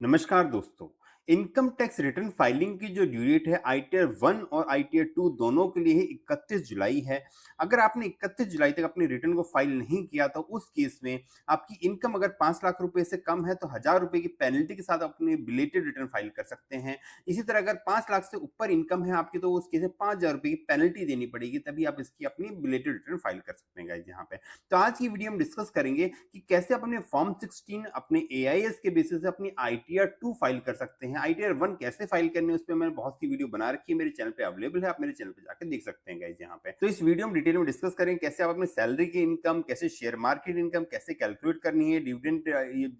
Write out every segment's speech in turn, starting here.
नमस्कार दोस्तों। Income tax return filing की जो ड्यू डेट है आईटीआर 1 और आईटीआर 2 दोनों के लिए ही 31 जुलाई है। अगर आपने 31 जुलाई तक अपनी रिटर्न को फाइल नहीं किया तो उस केस में आपकी इनकम अगर 5 लाख रुपए से कम है तो 1000 रुपए की पेनल्टी के साथ अपनी बिलेटेड रिटर्न फाइल कर सकते हैं। इसी तरह अगर 5 लाख से ऊपर इनकम है आपकी तो उस केस में 5000 रुपए की पेनल्टी देनी पड़ेगी, तभी आप इसकी अपनी बिलेटेड रिटर्न फाइल कर सकते हैं गाइस यहाँ पे। तो आज की वीडियो में डिस्कस करेंगे कि कैसे अपने फॉर्म 16 अपने एआईएस के बेसिस से अपनी आईटीआर 2 फाइल कर सकते हैं। आईटीआर 1 कैसे फाइल करनी है उस पे मैंने बहुत सी वीडियो बना रखी है, मेरे चैनल पे अवेलेबल है, आप मेरे चैनल पे जाकर देख सकते हैं गाइस यहाँ पे। तो इस वीडियो में डिटेल में डिस्कस करेंगे कैसे आप अपनी सैलरी की इनकम, कैसे शेयर मार्केट इनकम कैसे कैलकुलेट करनी है, dividend,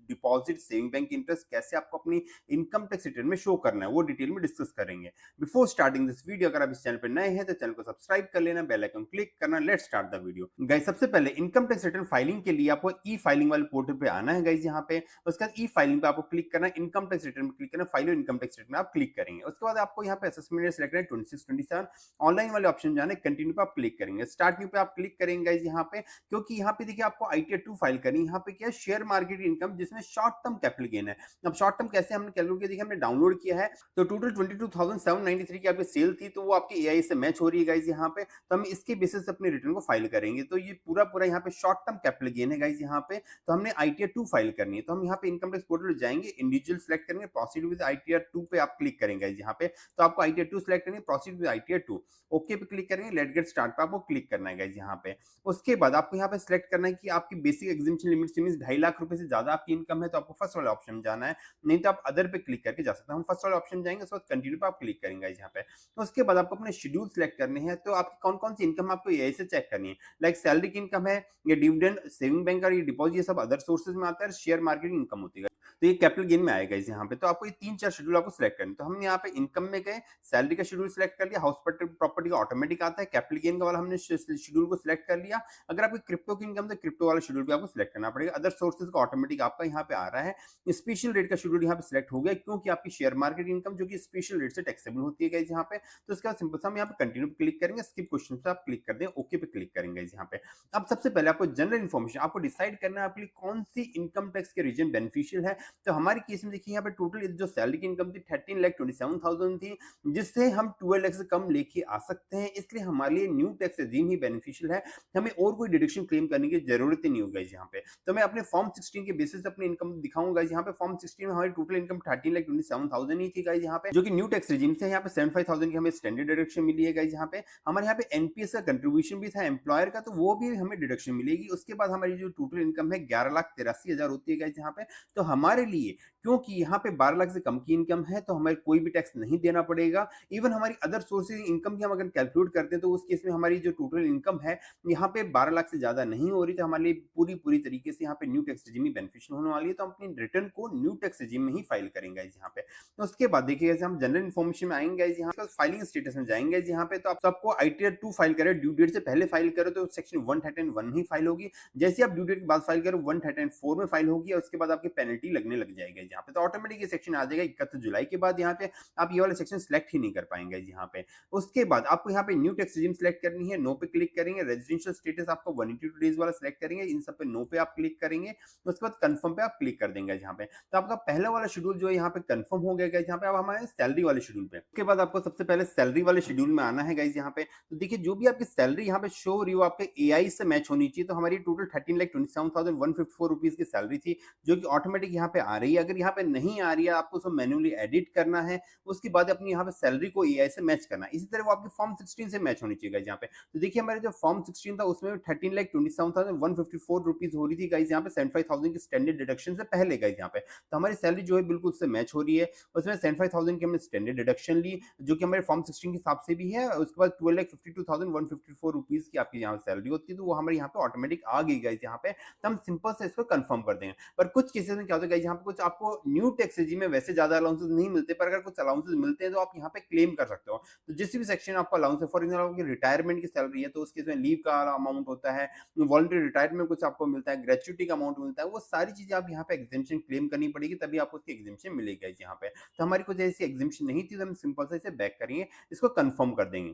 deposit, saving bank interest कैसे आपको अपनी इनकम टैक्स रिटर्न में शो करना है, वो डिटेल में डिस्कस करेंगे। बिफोर स्टार्टिंग दिस वीडियो अगर आप इस चैनल पे नए हैं तो चैनल को सब्सक्राइब कर लेना, बेल आइकन क्लिक करना। Let's start the video. Guys सबसे पहले इनकम टैक्स रिटर्न फाइलिंग के लिए आपको ई फाइलिंग वाले पोर्टल पे आना है गाइस यहाँ पे। उसके बाद ई फाइलिंग पे आपको क्लिक करना है, इनकम टैक्स रिटर्न पे क्लिक करना, फाइल और इनकम टैक्स रिटर्न में आप क्लिक करेंगे। उसके बाद आपको यहाँ पे असेसमेंट ईयर सिलेक्ट करना है 26 27। ऑनलाइन वाले ऑप्शन जाना है, कंटिन्यू पे आप क्लिक करेंगे, स्टार्ट न्यू पे आप क्लिक करेंगे गाइस यहाँ पे। क्योंकि यहाँ पे देखिए आपको आईटीआर 2 फाइल करनी है। यहाँ पे क्या है, शेयर मार्केट इनकम जिसमें शॉर्ट टर्म कैपिटल गेन है। अब शॉर्ट टर्म कैसे हमने कैलकुलेट किया, देखिए हमने डाउनलोड किया है तो टोटल 22,793 की आपकी सेल थी, तो वो आपके एआई से मैच हो रही है गाइस यहाँ पे। तो हम इसके बेसिस से अपनी रिटर्न को फाइल करेंगे। तो ये पूरा पूरा यहाँ पे शॉर्ट टर्म कैपिटल गेन है गाइस यहाँ पे। तो हमने आईटीआर 2 फाइल करनी है, तो हम यहाँ पे इनकम टैक्स पोर्टल जाएंगे, इंडिविजुअल सेलेक्ट करेंगे, प्रोसीड विद आईटीआर 2 पे आप क्लिक करेंगे गाइस यहाँ पे। तो आपको आईटीआर 2 सेलेक्ट करेंगे, प्रोसीड विद आईटीआर 2, ओके पे क्लिक करेंगे, लेट गेट स्टार्ट पे आपको क्लिक करना है गाइस यहाँ पे। उसके बाद आपको यहाँ पे सिलेक्ट करना है कि आपकी बेसिक एग्जिबिशन लिमिट से मींस 2.5 लाख रुपए से ज्यादा आपकी इनकम है तो आपको फर्स्ट वाले ऑप्शन में जाना है, नहीं तो आप अदर पे क्लिक करके जा सकते हैं। हम फर्स्ट वाले ऑप्शन जाएंगे, उसके बाद कंटिन्यू पे आप क्लिक करेंगे गाइस यहाँ पे। तो उसके बाद आपको अपने शेड्यूल सिलेक्ट करने हैं, तो आपकी कौन कौन सी इनकम आपको एआई से चेक करनी है। लाइक सैलरी की इनकम है, या डिविडेंड, सेविंग बैंक और ये डिपॉजिट, ये सब अदर सोर्सेज में आता है, शेयर मार्केट इनकम होती है। तो ये कैपिटल गेन में आएगा इस यहाँ पे। तो आपको ये 3-4 शेड्यूल आपको सिलेक्ट करने। तो हमने यहाँ पे इनकम में गए, सैलरी का शेड्यूल सिलेक्ट कर लिया, हाउस प्रॉपर्टी का ऑटोमेटिक आता है, कैपिटल गेन का वाला हमने शेड्यूल को सिलेक्ट कर लिया। अगर आपकी क्रिप्टो की इनकम तो क्रिप्टो वाला शेड्यूल भी आपको सिलेक्ट करना पड़ेगा। अदर सोर्सेज का ऑटोमेटिक आपका यहाँ पे आ रहा है। स्पेशल रेट का शेड्यूल यहाँ पे सिलेक्ट हो गया क्योंकि आपकी शेयर मार्केट इनकम जो कि स्पेशल रेट से टैक्सेबल होती है गाइस यहाँ पे। तो इसका सिंपल सा हम यहाँ पे कंटिन्यू पे क्लिक करेंगे, स्किप क्वेश्चन पे आप क्लिक कर दें, ओके पे क्लिक करेंगे यहाँ पे। अब सबसे पहले आपको जनरल इन्फॉर्मेशन आपको डिसाइड करना है आपके लिए कौन सी इनकम टैक्स के रीजन बेनिफिशियल है। तो हमारे केस में देखिए यहाँ पे टोटल जो सैलरी की इनकम थी 13,27,000 थी, जिससे हम 12 लाख से कम लेके आ सकते हैं, इसलिए हमारे लिए न्यू टैक्स रेजिम ही बेनिफिशियल है। हमें और कोई डिडक्शन क्लेम करने की जरूरत ही नहीं होगी यहाँ पे। तो मैं अपने फॉर्म 16 के बेसिस अपनी इनकम दिखाऊंगा यहाँ पे। फॉर्म 16 में हमारी टोटल इनकम 13,27,000 ही थी गाइस यहाँ पे, जो कि न्यू टैक्स रेजिम से यहाँ पे 75,000 की हमें स्टैंडर्ड डिडक्शन मिली है गाइस यहाँ पे। हमारे यहाँ पे एनपीएस का कंट्रीब्यूशन भी था एम्प्लॉयर का, तो वो भी हमें डिडक्शन मिलेगी। उसके बाद हमारी जो टोटल इनकम है 11,83,000 होती है गाइस यहाँ पे। तो हमारे लिए क्योंकि यहाँ पे 12 लाख से कम की इनकम है तो हमें कोई भी टैक्स नहीं देना पड़ेगा। इवन हमारी अदर सोर्सेज इनकम भी हम अगर कैलकुलेट करते हैं तो उस केस में हमारी जो टोटल इनकम है यहाँ पे 12 लाख से ज्यादा नहीं हो रही, तो हमारे लिए पूरी पूरी तरीके से यहाँ पे न्यू टैक्स रेजिम ही बेनिफिशियल होने वाली है। तो हम अपनी रिटर्न को न्यू टैक्स रेजिम में ही फाइल करेंगे यहाँ पे। तो उसके बाद देखिए जैसे हम जनरल इन्फॉर्मेशन में आएंगे यहाँ पे, फाइलिंग स्टेटस में जाएंगे यहाँ पे। तो आपको आईटीआर 2 फाइल करें, ड्यू डेट से पहले फाइल करो तो सेक्शन 131 ही फाइल होगी। जैसे आप ड्यू डेट के बाद फाइल करो 134 में फाइल होगी, और उसके बाद आपकी पेनल्टी लगने लग जाएगी यहाँ पे। तो ऑटोमेटिक ये सेक्शन आ जाएगा 31 जुलाई के बाद। यहाँ पे आप ये वाला सेक्शन सिलेक्ट ही नहीं कर पाएंगे यहाँ पे। उसके बाद आपको यहाँ पे न्यू टैक्स रेजिम सिलेक्ट करनी है, नो पे क्लिक करेंगे। रेजिडेंशियल स्टेटस आपको 182 डेज वाला सिलेक्ट करेंगे, इन सब पे नो पे आप क्लिक करेंगे। उसके बाद कंफर्म पे आप क्लिक कर देंगे यहाँ पे। तो आपका पहला वाला शेड्यूल जो है यहाँ पे कंफर्म हो गया गाइस यहाँ पे। अब हमारे सैलरी वाले शेड्यूल पे, उसके बाद आपको सबसे पहले सैलरी वाले शेड्यूल में आना है गाइस यहाँ पे। तो देखिए जो भी आपकी सैलरी यहाँ पे शो हो रही हो आपके एआई से मैच होनी चाहिए। तो हमारी टोटल 13,27,154 रुपीज की सैलरी थी, जो कि ऑटोमेटिक यहाँ पे आ रही है। अगर यहाँ पे नहीं आ रही है आपको उसको मैन्युअली एडिट करना है, उसके बाद अपनी यहाँ पे सैलरी को एआई से मैच करना है। इसी तरह वो आपकी फॉर्म 16 से मैच होनी चाहिए गाइस यहाँ पे। तो देखिए हमारे जो फॉर्म 16 था उसमें 13,27,154 रुपीज हो रही थी गाइस यहाँ पे, 75,000 की स्टैंडर्ड डिडक्शन से पहले गाइस यहाँ पे। तो हमारी सैलरी जो है बिल्कुल उससे मैच हो रही है। उसमें 75,000 की हमने स्टैंडर्ड डिडक्शन ली, जो कि हमारे फॉर्म 16 के हिसाब से भी है। उसके बाद 12,52,154 रुपीज की आपकी यहाँ सैलरी होती है, तो वो हमारे यहाँ पे ऑटोमेटिक आ गई गाइस यहाँ पे। तो हम सिंपल से इसको कंफर्म कर देंगे। पर कुछ केसेस में क्या होता है गाइस यहाँ पे, कुछ आपको न्यू टैक्स रेजिम में वैसे ज्यादा अलाउंसेस नहीं मिलते, पर अगर कुछ अलाउंसेस मिलते हैं तो आप यहाँ पे क्लेम कर सकते हो। तो जिस भी सेक्शन आपको अलाउंस है, फॉर एग्जाम्पल आपकी रिटायरमेंट की सैलरी है तो उस केस में लीव का अमाउंट होता है, वॉलंटरी रिटायरमेंट कुछ आपको मिलता है, ग्रेचुइटी का अमाउंट मिलता है, वो सारी चीजें आप यहाँ पे एग्जेम्पशन क्लेम करनी पड़ेगी, तभी आपको उसकी एग्जेम्पशन मिलेगी यहाँ पे। तो हमारी कुछ ऐसी एग्जेम्पशन नहीं थी तो हम सिंपल से इसे बैक करेंगे, इसको कंफर्म कर देंगे।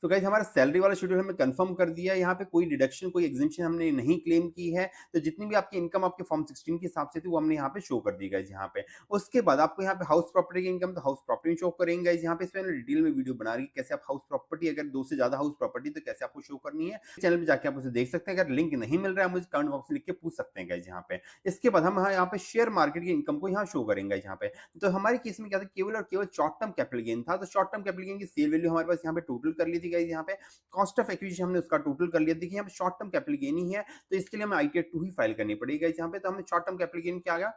तो गाइस हमारा सैलरी वाला शेड्यूल हमने कंफर्म कर दिया है, यहाँ पे कोई डिडक्शन, कोई एग्जेम्पशन हमने नहीं क्लेम की है, तो जितनी भी आपकी इनकम आपके फॉर्म 16 के हिसाब से थी वो हमने यहाँ पे शो कर दी गाइस यहाँ पे। उसके बाद आपको यहाँ पे हाउस प्रॉपर्टी की इनकम तो हाउस प्रॉपर्टी शो करेंगे गाइस यहाँ पे। इस पे मैंने डिटेल में वीडियो बना रही है कैसे आप हाउस प्रॉपर्टी, अगर 2 से ज़्यादा हाउस प्रॉपर्टी तो कैसे आपको शो करनी है। चैनल पे जाके आप उसे देख सकते हैं, अगर लिंक नहीं मिल रहा है मुझे कमेंट बॉक्स में लिख के पूछ सकते हैं गाइस यहाँ पे। इसके बाद हम यहाँ पे शेयर मार्केट की इनकम को यहाँ शो करेंगे गाइस यहाँ पे। तो हमारे केस में क्या था, केवल और केवल शॉर्ट टर्म कैपिटल गेन था, तो शॉर्ट टर्म कैपिटल गेन की सेल वैल्यू हमारे पास यहाँ पे टोटल कर ली थी गाइस यहाँ पे। कॉस्ट ऑफ एक्विजिशन हमने उसका टोटल कर लिया। देखिए यहाँ पे शॉर्ट टर्म कैपिटल गेन ही है, तो इसके लिए हमें आईटीआर 2 ही फाइल करनी पड़ेगी गाइस यहाँ पे। तो हमने शॉर्ट टर्म कैपिटल गेन क्या आ गया,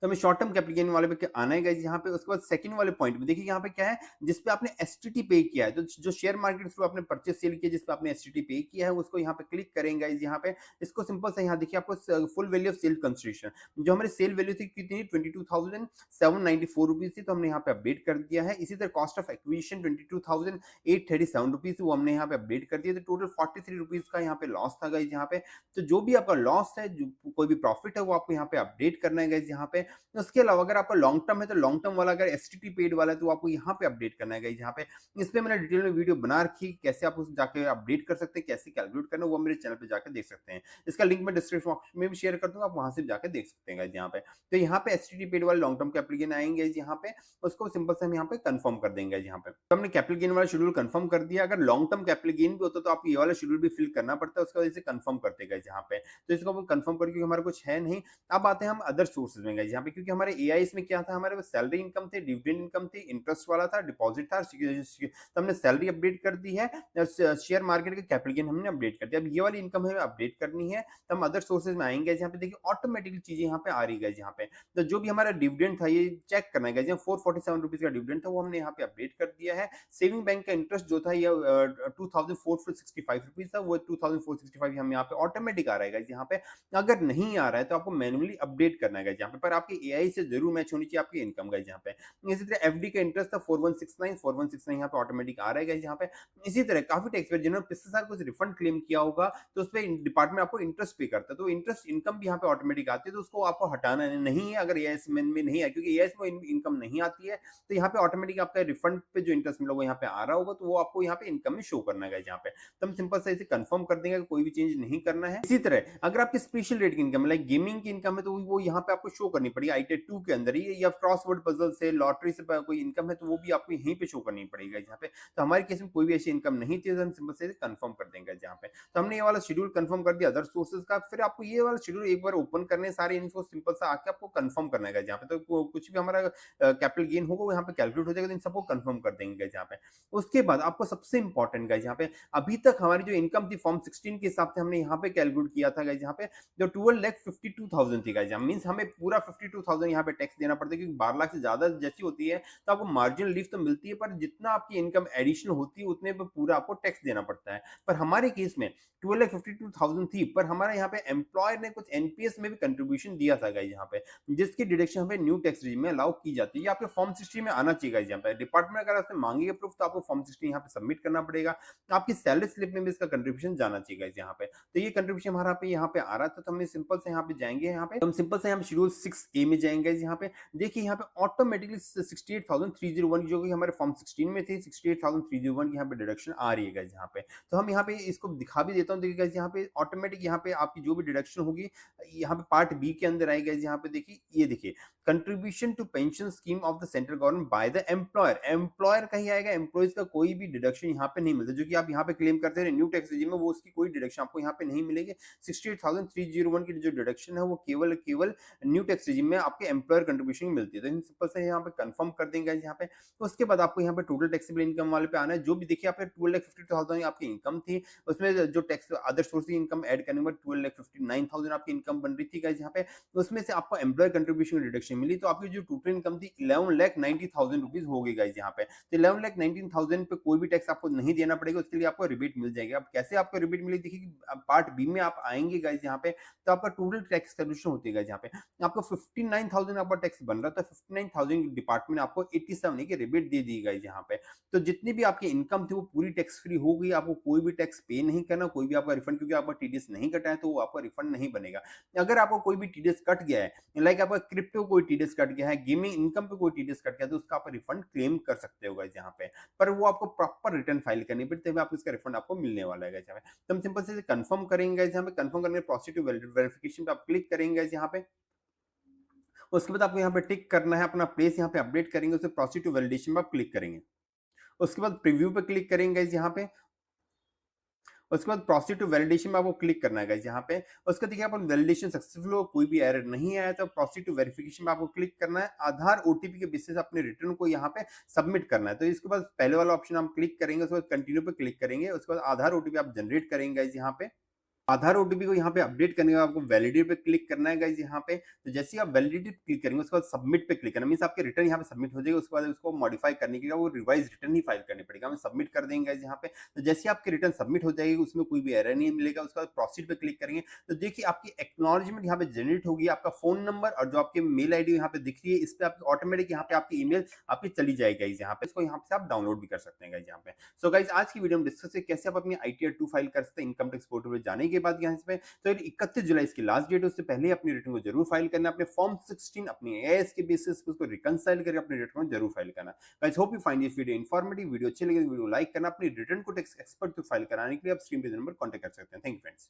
तो हमें शॉर्ट टर्म कैपिटल गेन वाले पे आना है गाइस यहाँ पे। उसके बाद सेकंड वाले पॉइंट में देखिए यहाँ पे क्या है, जिस पे आपने एसटीटी पे किया है, तो जो शेयर मार्केट थ्रू आपने परचेस सेल किया जिस पे आपने एसटीटी पे किया है उसको यहाँ पे क्लिक करेंगे गाइस यहाँ पे। इसको सिंपल से यहाँ देखिए आपको full value of sale consideration, जो हमारी सेल वैल्यू थी कितनी, 22,794 रुपीज थी, तो हमने यहाँ पे अपडेट कर दिया है। इसी तरह कॉस्ट ऑफ एक्विजिशन 22,837 रुपीज, वो हमने यहाँ पे अपडेट कर दिया, तो टोटल 43 रुपीज का यहाँ पे लॉस था गाइस यहाँ पे। तो जो भी आपका लॉस है, जो कोई भी प्रॉफिट है, वो आपको यहाँ पे अपडेट करना है गाइस यहाँ पे। उसके अलावा अगर आपका लॉन्ग टर्म है तो लॉन्ग टर्म वाला, अगर एसटीटी पेड वाला है तो आपको यहाँ पे अपडेट करना है गाइस यहाँ पे। इस पे मैंने डिटेल में वीडियो बना रखी, कैसे आप उसे जाके अपडेट कर सकते हैं, कैसे कैलकुलेट करना है, वो मेरे चैनल पे जाकर देख सकते हैं। इसका लिंक मैं डिस्क्रिप्शन बॉक्स में भी शेयर कर दूंगा, आप वहां से जाकर देख सकते हैं गाइस यहाँ पे। तो यहाँ पे एसटीटी पेड वाले लॉन्ग टर्म कैपिटल गेन आएंगे यहाँ पे, उसको सिंपल से हम यहाँ पे कंफर्म कर देंगे यहाँ पे। तो हमने कैपिटल गेन वाला शेड्यूल कंफर्म कर दिया। अगर लॉन्ग टर्म कैपिटल गेन भी होता तो आप ये वाला शेड्यूल भी फिल करना पड़ता है, उसका वजह से कंफर्म करते गए यहाँ पे। तो इसको हम कंफर्म करके हमारा कुछ है नहीं। अब आते हैं हम अदर सोर्सेज में गाइस यहाँ पे, क्योंकि हमारे एआईएस में क्या था, हमारे पास सैलरी इनकम थी, डिविडेंड इनकम थी, इंटरेस्ट वाला था, डिपॉजिट था, तो हमने सैलरी अपडेट कर दी है, शेयर मार्केट का कैपिटल गेन हमने अपडेट कर दिया। अब ये वाली इनकम हमें अपडेट करनी है, तो हम अदर सोर्सेज में आएंगे यहाँ पे। देखिए ऑटोमेटिकली चीजें यहाँ पे आ रही है यहाँ पे। तो जो भी हमारा डिविडेंड था ये चेक करना है, 447 रुपीज का डिविडेंड था, वो हमने यहाँ पे अपडेट कर दिया है। सेविंग बैंक का इंटरेस्ट जो था ये 2465 रुपीज था, वो 2465 हम यहाँ पे ऑटोमेटिक आ रहा है यहाँ पे। अगर नहीं आ रहा है तो आपको मैनुअली अपडेट करना है यहाँ पे, पर आपकी एआई से जरूर मैच होनी चाहिए आपकी इनकम गाइस यहाँ पे। इसी तरह एफडी का इंटरेस्ट था 4169 यहाँ पे ऑटोमेटिक आ रहा है गाइस यहाँ पे। इसी तरह काफी टैक्स पेयर जिन्होंने पिछले साल कुछ रिफंड क्लेम किया होगा तो उस पर डिपार्टमेंट आपको इंटरेस्ट पे करता है, तो इंटरेस्ट इनकम भी यहाँ पे ऑटोमेटिक आती है, तो उसको आपको हटाना नहीं है अगर एआईएस में नहीं है, क्योंकि एआईएस में इनकम नहीं आती है, तो यहाँ पे ऑटोमेटिक आपका रिफंड पे जो इंटरेस्ट मिला वो यहाँ पे आ रहा होगा, तो वो आपको यहाँ पे इनकम में शो करना है यहाँ पे। तो हम सिंपल से इसे कंफर्म कर देंगे, कोई भी चेंज नहीं करना है। इसी तरह अगर आपकी स्पेशल रेट की इनकम लाइक गेमिंग की इनकम है तो वो यहाँ पे आपको शो करनी पड़ेगी आईटीआर 2 के अंदर ही, या क्रॉसवर्ड पजल से, लॉटरी से कोई इनकम है तो वो भी आपको यहीं पे शो करनी पड़ेगी यहाँ पे। तो हमारे केस में कोई भी ऐसी इनकम नहीं थी, तो हम सिंपल से कंफर्म कर देंगे यहाँ पे। तो हमने ये वाला शेड्यूल कंफर्म कर दिया अदर सोर्सेज का। फिर आपको ये वाला शेड्यूल एक बार ओपन करने सारे इनको सिंपल सा आके आपको कंफर्म करना है यहाँ पे। तो कुछ भी हमारा कैपिटल गेन होगा वो यहाँ पे कैलकुलेट हो जाएगा, तो इन सबको कंफर्म कर देंगे यहाँ पे। उसके बाद आपको सबसे इंपॉर्टेंट गाइस यहाँ पे, अभी तक हमारी जो इनकम थी फॉर्म 16 के हिसाब से हमने यहाँ पे कैलकुलेट किया था गाइस यहाँ पे, जो 12,52,000 थी गाइस, मींस हमें पूरा 52,000 यहाँ पे टैक्स देना पड़ता है, क्योंकि 12 लाख से ज्यादा जैसी होती है तो आपको मार्जिनल रिलीफ तो मिलती है, पर जितना आपकी इनकम एडिशनल होती है उतने पे पूरा आपको टैक्स देना पड़ता है। पर हमारे केस में 12,52,000 थी, पर हमारे यहाँ पे एम्प्लॉयर ने कुछ एनपीएस में भी कंट्रीब्यूशन दिया था गाइस यहाँ पे, जिसकी डिडक्शन हमें न्यू टैक्स रेजिम में अलाउ की जाती है। ये आपके फॉर्म 60 में आना चाहिए गाइस यहाँ पे। डिपार्टमेंट अगर आपसे मांगेगा प्रूफ तो आपको फॉर्म 60 यहाँ पे सबमिट करना पड़ेगा, आपकी सैलरी स्लिप में भी इसका कंट्रीब्यूशन जाना चाहिए गाइस यहाँ पे। तो ये कंट्रीब्यूशन हमारा पे यहाँ पे आ रहा था, तो हम सिंपल से यहाँ पे जाएंगे, यहाँ पे हम सिंपल से यहाँ पे शेड्यूल 6A में जाएंगे यहाँ पे। देखिए यहाँ पे ऑटोमेटिकली 68,301 जो कि हमारे फॉर्म 16 में थी, 68,301 की यहाँ पे डिडक्शन आ रही है गाइस यहाँ पे। तो हम यहाँ पे इसको दिखा भी देता हूँ, देखिए गाइस यहाँ पे ऑटोमेटिक यहाँ पे आपकी जो भी डिडक्शन होगी यहाँ पे पार्ट बी के अंदर आएगा यहाँ पे। देखिए ये देखिए contribution to pension scheme of the central government by the employer, employer कहीं आएगा, एम्प्लॉइज का कोई भी डिडक्शन यहाँ पे नहीं मिलता, जो कि आप यहाँ पे क्लेम करते हैं न्यू टैक्स रेजिम में, वो उसकी कोई डिडक्शन आपको यहाँ पे नहीं मिलेगी। 68,301 की जो डिडक्शन है वो केवल केवल न्यू टैक्स रेजिम में आपके एम्प्लॉयर कंट्रीब्यूशन मिलती है। तो सिंपल से यहाँ पे कंफर्म कर देंगे यहाँ पे। तो उसके बाद आपको यहाँ पे टोटल टैक्सेबल इनकम वाले पे आना है, जो भी देखिए आपके 12,50,000 आपकी इनकम थी, उसमें जो टैक्स अदर सोर्स की इनकम ऐड करने के बाद 12,59,000 आपकी इनकम बन रही थी गाइस यहाँ पे, उसमें से आपको एम्प्लॉयर कंट्रीब्यूशन डिडक्शन मिली, तो आपकी जो टोटल इनकम थी 11,90,000 रुपीज हो गई गाइस यहाँ पे। तो 11,19,000 पे कोई भी टैक्स आपको नहीं देना पड़ेगा, उसके लिए आपको रिबेट मिल जाएगी। अब कैसे आपको रिबेट मिलेगी, देखिए पार्ट बी में आप आएंगे गाइस यहाँ पे, तो आपका टोटल टैक्स कैलकुलेशन होती है गाइस यहाँ पे। आपको 59,000 आपका टैक्स बन रहा है, तो 59,000 डिपार्टमेंट आपको 87 की रिबेट दे दी गाइस यहाँ पे। तो जितनी भी आपकी इनकम थी वो पूरी टैक्स फ्री हो गई, आपको कोई भी टैक्स पे नहीं करना, कोई भी आपका रिफंड, क्योंकि आपका टीडीएस नहीं कटा है तो वो आपका रिफंड नहीं बनेगा। अगर आपको कोई भी टीडीएस कट गया है, लाइक आपका क्रिप्टो कोई टीडीएस कट गया है, गेमिंग इनकम पे कोई टीडीएस कट गया है, तो उसका आप रिफंड क्लेम कर सकते हो गाइस यहाँ पे। पर वो आपको प्रॉपर रिटर्न फाइल करनी पड़ती है, तभी आपको इसका रिफंड आपको मिलने वाला है गाइस यहाँ पे। तो हम सिंपल से कंफर्म करेंगे गाइस यहाँ पे, कंफर्म करने के प्रोसीड टू वेरिफिकेशन पे आप क्लिक करेंगे गाइस यहाँ पे। उसके बाद आपको यहाँ पे टिक करना है, अपना प्लेस यहाँ पे अपडेट करेंगे, उससे प्रोसीड टू वैलिडेशन पे आप क्लिक करेंगे। उसके बाद प्रीव्यू पे क्लिक करेंगे गाइस यहाँ पे। उसके बाद प्रोसीड टू वैलिडेशन में आपको क्लिक करना है गाइस यहाँ पे। उसके देखिए अपन वैलिडेशन सक्सेसफुल हो, कोई भी एरर नहीं आया, तो प्रोसीड टू वेरिफिकेशन में आपको क्लिक करना है। आधार ओटीपी के बेसिस अपने रिटर्न को यहाँ पे सबमिट करना है। तो इसके बाद पहले वाला ऑप्शन हम क्लिक करेंगे, उसके बाद कंटिन्यू पे क्लिक करेंगे, उसके बाद आधार ओटीपी आप जनरेट करेंगे गाइस यहाँ पे। आधार ओटीपी को यहाँ पे अपडेट करने के बाद आपको वैलिडेट पे क्लिक करना है गाइस यहाँ पे। तो जैसे ही आप वैलिडेट क्लिक करेंगे उसके बाद सबमिट पे क्लिक करना, मींस आपके रिटर्न यहाँ पे सबमिट हो जाएगा। उसके बाद उसको मॉडिफाई करने के लिए वो रिवाइज रिटर्न ही फाइल करनी पड़ेगा, हम सबमिट कर देंगे गाइस यहाँ पे। तो जैसे ही आपकी रिटर्न सबमिट हो जाएगी, उसमें कोई भी एरर नहीं मिलेगा। उसके बाद प्रोसीड पे क्लिक करेंगे, तो देखिए आपकी एक्नॉलेजमेंट यहाँ पे जनरेट होगी। आपका फोन नंबर और जो आपकी मेल आईडी यहाँ पे दिख रही है, इस पे आपकी ऑटोमेटिक यहाँ पे आपकी ईमेल आपकी चली जाएगी गाइस यहाँ पे। इसको यहाँ से आप डाउनलोड भी कर सकते हैं गाइस यहाँ पे। सो गाइस आज की वीडियो में डिस्कस किया कैसे आप अपनी आईटीआर 2 फाइल कर सकते हैं इनकम टैक्स पोर्टल पे जाने के बाद यहाँ पे। तो 31 जुलाई इसकी लास्ट डेट है, उससे पहले अपनी रिटर्न को जरूर फाइल करना। अपने फॉर्म 16 अपनी एएस के बेसिस पे उसको रिकंसाइल करके अपनी रिटर्न को जरूर फाइल करना। Guys hope you find this video informative. Video अच्छी लगे तो वीडियो लाइक करना। अपनी रिटर्न को टैक्स एक्सपर्ट को फाइल कराने के लिए आप स्क्रीन पे नंबर कांटेक्ट कर सकते हैं। Thank you friends.